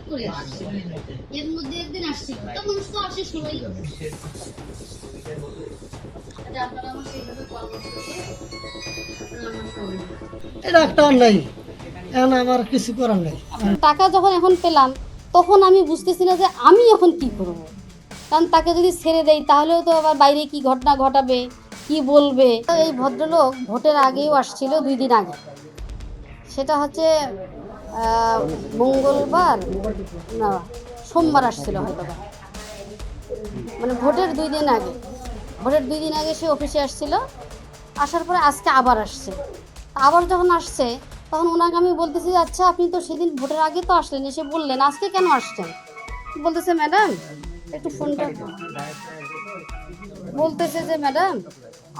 করে আসছে। এর মধ্যে একদিন আসছি, তো মানুষ তো আসে সবাই। আপনারা আমার সেইভাবে পরামর্শ দিয়ে আপনারা আমার সবাই এটা একটা অন্যায়, এখন আমার কিছু করার নেই। টাকা যখন এখন পেলাম তখন আমি বুঝতেছি না যে আমি এখন কি করব। কারণ তাকে যদি ছেড়ে দেই তাহলেও তো আবার বাইরে কি ঘটনা ঘটাবে, কি বলবে। এই ভদ্রলোক ভোটের আগেও আসছিল 2 দিন আগে, সেটা হচ্ছে মঙ্গলবার না সোমবার আসছিল হয়তো বা। মানে ভোটের 2 দিন আগে, সে অফিসে আসছিল। আসার পরে আজকে আবার আসছে। আবার যখন আসছে তখন ওনাকে আমি বলতেছি, আচ্ছা আপনি তো সেদিন ভোটের আগে তো আসলেন, এসে বললেন, আজকে কেন আসছেন? বলতেছে ম্যাডাম একটু ফোনটা, বলতেছে যে ম্যাডাম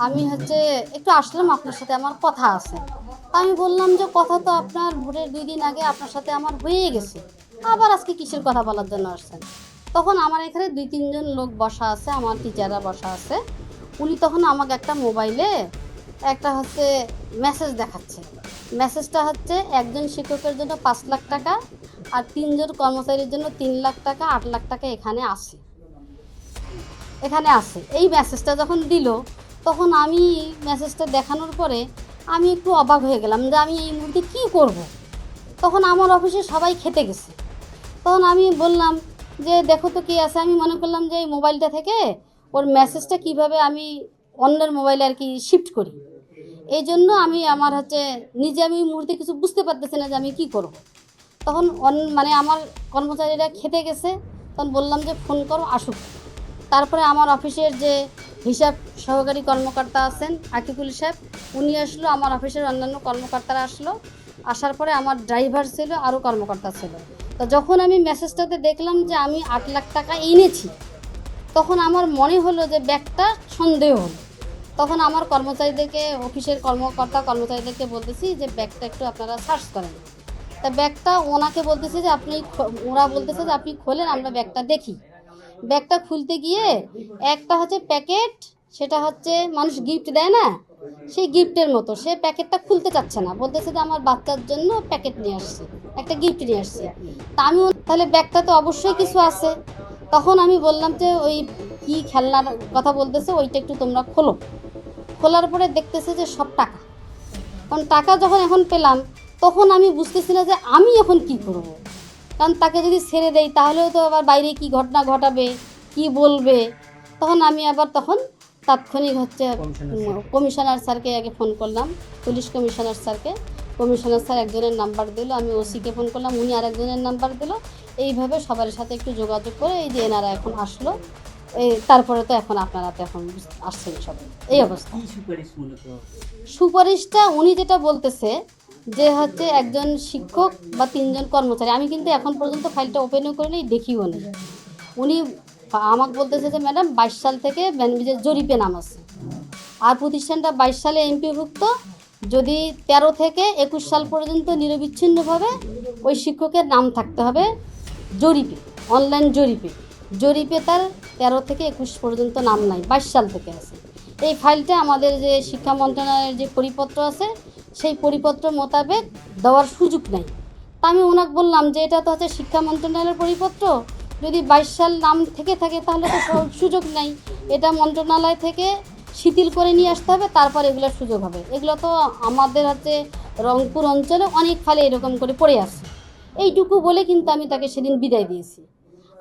আমি হচ্ছে একটু আসলাম, আপনার সাথে আমার কথা আছে। তা আমি বললাম যে কথা তো আপনার ভোটের 2 দিন আগে আপনার সাথে আমার হয়ে গেছে, আবার আজকে কিসের কথা বলার জন্য আসছেন? তখন আমার এখানে 2-3 জন লোক বসা আছে, আমার টিচাররা বসা আছে। উনি তখন আমাকে একটা মোবাইলে একটা হচ্ছে মেসেজ দেখাচ্ছে। মেসেজটা হচ্ছে একজন শিক্ষকের জন্য 5 লাখ টাকা আর 3 জন কর্মচারীর জন্য 3 লাখ টাকা, 8 লাখ টাকা এখানে আছে। এই মেসেজটা যখন দিল তখন আমি মেসেজটা দেখানোর পরে আমি একটু অবাক হয়ে গেলাম যে আমি এই মুহূর্তে কী করব। তখন আমার অফিসে সবাই খেতে গেছে। তখন আমি বললাম যে দেখো তো কী আছে। আমি মনে করলাম যে এই মোবাইলটা থেকে ওর মেসেজটা কিভাবে আমি অন্যের মোবাইলে আর কি শিফট করি। এই জন্য আমি আমার হচ্ছে নিজে আমি এই মুহূর্তে কিছু বুঝতে পারতেছি না যে আমি কী করব। তখন মানে আমার কর্মচারীরা খেতে গেছে, তখন বললাম যে ফোন করো আসুক। তারপরে আমার অফিসের যে হিসাব সহকারী কর্মকর্তা আছেন আকিকুল সাহেব, উনি আসলো, আমার অফিসের অন্যান্য কর্মকর্তারা আসলো। আসার পরে আমার ড্রাইভার ছিল, আরও কর্মকর্তা ছিল। তো যখন আমি মেসেজটাতে দেখলাম যে আমি 8 লাখ টাকা এনেছি, তখন আমার মনে হলো যে ব্যাগটা সন্দেহ হলো। তখন আমার কর্মচারীদেরকে, অফিসের কর্মচারীদেরকে বলতেছি যে ব্যাগটা একটু আপনারা সার্চ করেন। তা ব্যাগটা ওনাকে বলতেছে যে ওরা বলতেছে যে আপনি খোলেন, আমরা ব্যাগটা দেখি। ব্যাগটা খুলতে গিয়ে একটা হচ্ছে প্যাকেট, সেটা হচ্ছে মানুষ গিফট দেয় না, সেই গিফটের মতো। সে প্যাকেটটা খুলতে চাচ্ছে না, বলতেছে যে আমার বাচ্চার জন্য প্যাকেট নিয়ে আসছে, একটা গিফট নিয়ে আসছে। তা আমি তাহলে ব্যাগটা তো অবশ্যই কিছু আছে। তখন আমি বললাম যে ওই কি খেলনার কথা বলতেছে ওইটা একটু তোমরা খোলো। খোলার পরে দেখতেছে যে সব টাকা। কারণ টাকা যখন এখন পেলাম তখন আমি বুঝতেছি না যে আমি এখন কি করব। কারণ তাকে যদি ছেড়ে দেই তাহলেও তো আবার বাইরে কি ঘটনা ঘটাবে, কি বলবে। তখন আমি আবার তাৎক্ষণিক হচ্ছে কমিশনার স্যারকে আগে ফোন করলাম, পুলিশ কমিশনার স্যারকে। কমিশনার স্যার একজনের নাম্বার দিল, আমি ওসিকে ফোন করলাম, উনি আরেকজনের নাম্বার দিল। এইভাবে সবার সাথে একটু যোগাযোগ করে এই যে এনারা এখন আসলো। এই তারপরে তো এখন আপনারা তো এখন আসছেন সবাই, এই অবস্থা। সুপারিশটা উনি যেটা বলতেছে যে হচ্ছে একজন শিক্ষক বা 3 জন কর্মচারী, আমি কিন্তু এখন পর্যন্ত ফাইলটা ওপেনও করিনি, দেখিও নি। উনি আমাকে বলতেছে যে ম্যাডাম 22 সাল থেকে ব্যানবিজের জরিপে নাম আছে, আর প্রতিষ্ঠানটা 22 সালে এমপিভুক্ত। যদি 13 থেকে 21 সাল পর্যন্ত নিরবিচ্ছিন্নভাবে ওই শিক্ষকের নাম থাকতে হবে জরিপে, অনলাইন জরিপে তার 13 থেকে 21 পর্যন্ত নাম নাই, 22 সাল থেকে আছে। এই ফাইলটা আমাদের যে শিক্ষা মন্ত্রণালয়ের যে পরিপত্র আছে সেই পরিপত্র মোতাবেক দেওয়ার সুযোগ নেই। তা আমি ওনাকে বললাম যে এটা তো হচ্ছে শিক্ষা মন্ত্রণালয়ের পরিপত্র, যদি 22 সাল নাম থেকে থাকে তাহলে তো সুযোগ নেই। এটা মন্ত্রণালয় থেকে শিথিল করে নিয়ে আসতে হবে, তারপর এগুলোর সুযোগ হবে। এগুলো তো আমাদের হচ্ছে রংপুর অঞ্চলে অনেক ফাইলে এরকম করে পড়ে আছে। এইটুকু বলে কিন্তু আমি তাকে সেদিন বিদায় দিয়েছি।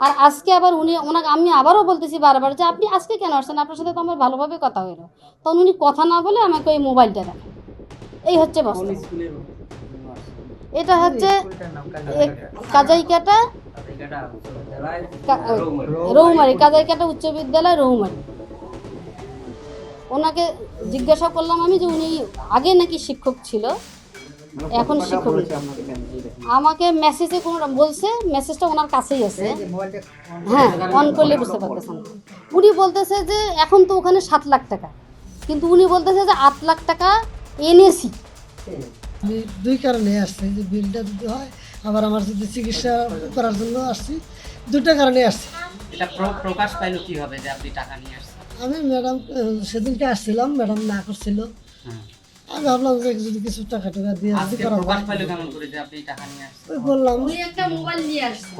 আর আজকে আবার ওনাকে আমি আবারও বলতেছি বারবার যে আপনি আজকে কেন আসছেন, আপনার সাথে তো আমার ভালোভাবে কথা হলো। তখন উনি কথা না বলে আমাকে ওই মোবাইলটা দেখেন। এই হচ্ছে বস্তা। এটা হচ্ছে কাজাইকাটা রৌমারি, কাজাইকাটা উচ্চ বিদ্যালয় রৌমারি। ওনাকে জিজ্ঞাসা করলাম আমি যে উনি আগে নাকি শিক্ষক ছিল, এখন শিক্ষক। আমাকে মেসেজে কোনো বলছে, মেসেজটা ওনার কাছেই আছে, হ্যাঁ অন করলে বুঝতে পারতেছেন। উনি বলতেছে যে এখন তো ওখানে 7 লাখ টাকা, কিন্তু উনি বলতেছে যে 8 লাখ টাকা এনেছি। আমি 2 কারণে আসছি, যে বিলটা দিতে হয়, আবার আমার যদি চিকিৎসা করার জন্য আসছি, 2টা কারণে আসছি। এটা প্রকাশ পাইলো কিভাবে যে আপনি টাকা নিয়ে আসছেন? আমি ম্যাডাম সেদিনকে আসছিলাম, ম্যাডাম না করছিল। আমি ভাবলাম যে যদি কিছু টাকা টাকা দিয়ে যদি আজকে করা প্রকাশ যায়। পাইলো কেমন করে যে আপনি টাকা নিয়ে আসছেন? ওই বললাম উনি একটা মোবাইল নিয়ে আসছে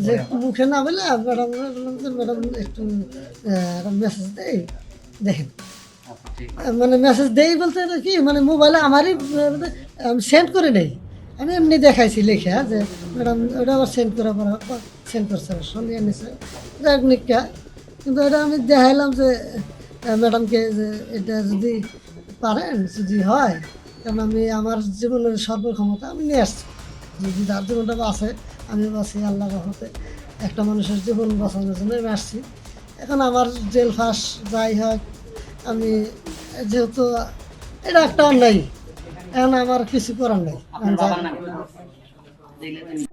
যে মুখে না বলে ম্যাডাম বললাম যে ম্যাডাম একটু মেসেজ দেই দেখেন। আচ্ছা, ঠিক মানে মেসেজ দেই বলতে এটা কি মানে মোবাইলে আমারই আমি সেন্ড করে নেই, আমি এমনি দেখাইছি লিখে যে ম্যাডাম ওটা আবার সেন্ড করে সেন্ড করছে সন্ধ্যা নিচে যাক নিকা, কিন্তু এটা আমি দেখাইলাম যে ম্যাডামকে যে এটা যদি পারেন যদি হয়, কারণ আমি আমার জীবনের সর্বক্ষমতা আমি নিয়ে আসছি, যদি যার জীবনটা বাঁচে আমি বাঁচি আল্লাহ রহমতে, একটা মানুষের জীবন বাঁচানোর জন্য আমি আসছি। এখন আমার জেল ফাঁস যাই হোক, আমি যেহেতু এটা একটা অন্যায়, এখন আমার কিছু করার নেই। আপনার বাবার নাম কি? দেখলে তো